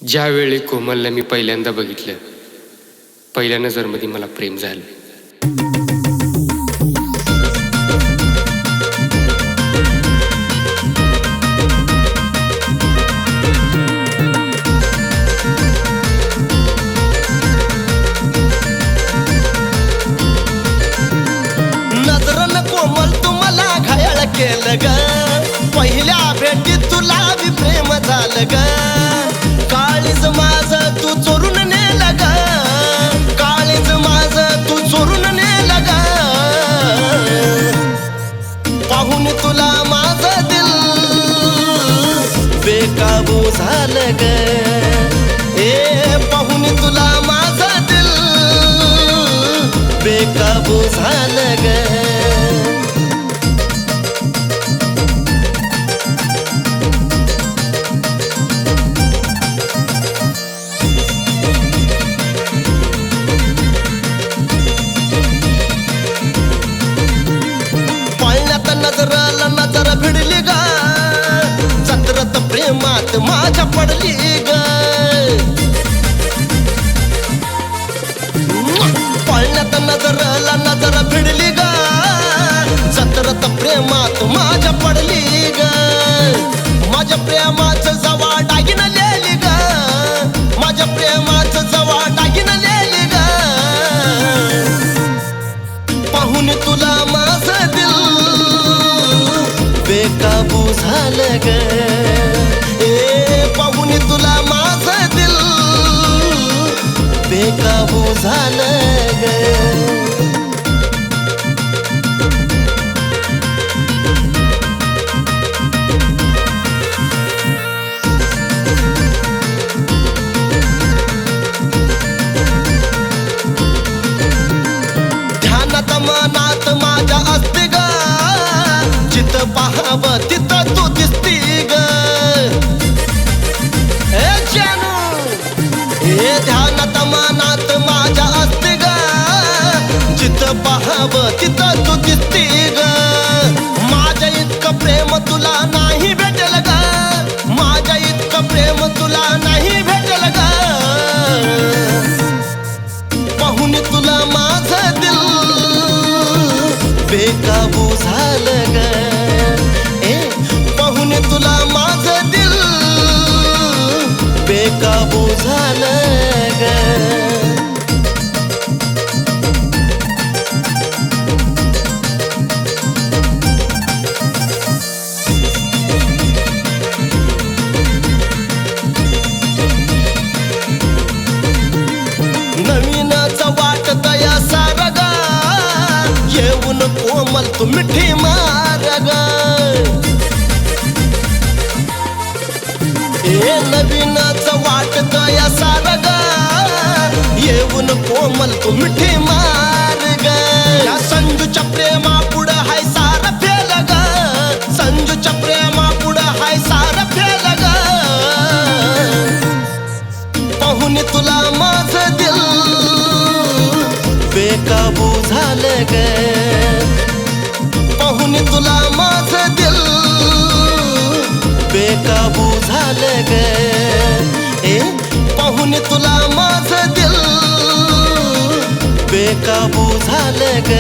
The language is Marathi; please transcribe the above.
ज्यावेळी कोमलला मी पहिल्यांदा बघितलं, पहिल्या नजरमध्ये मला प्रेम झालं. नजरन कोमल तुम्हाला घायल केलं ग, पहिल्या भेटीत तुला बी प्रेम झालं ग. काळीज माझं तू चोरून नेलं ग, काळीज माझं तू चोरून नेलं ग. पाहून तुला माझं दिल बेकाबू झालं ग. पाहून तुला माझं दिल बेकाबू झालं ग. पाळण्यात नजराला नजर भिडली ग, जत्रत प्रेमात माझ्या पडली ग. पाळण्यात नजराला नजर भिडली ग, जत्रत प्रेमात माझ्या पडली ग. माझ्या प्रेमाचं जवा डागिन लिहिली ग, माझ्या प्रेमाचं जवा डागिन लिहिली ग. पाहून तुला माझं दिल बेकाबू झालं ग. पाहून तुला माझं दिल बेकाबू झालं ग. ध्यानात मनात माझ्या असते ग, जिथं पाहावं तिथं तू दिसती ग. जानू ध्यानात मनात माझ्या असते ग, जिथं पाहावं तिथं तू दिसती ग. माझ्या इतकं प्रेम तुला नाही भेटेल ग, माझ्या इतकं प्रेम तुला नाही भेटेल ग. पाहून तुला माझं दिल बेकाबू झालं ग. पाहून तुला माझं दिल बेकाबू झालं ग. नवीनच वाटत या सारग, येऊन कोमल तू मिठी मारग. नवीनच वाटत या सारग, येऊन कोमल तू मिठी मारग. या संजूच्या प्रेमा पुढं हाय सार फेल ग, संजूच्या प्रेमा पुढं हाय सार फेल ग. पाहून तुला माझं दिल बेकाबू झालं ग. पाहून तुला माझं दिल बेकाबू झालं ग. पाहून तुला माझं दिल बेकाबू झालं ग.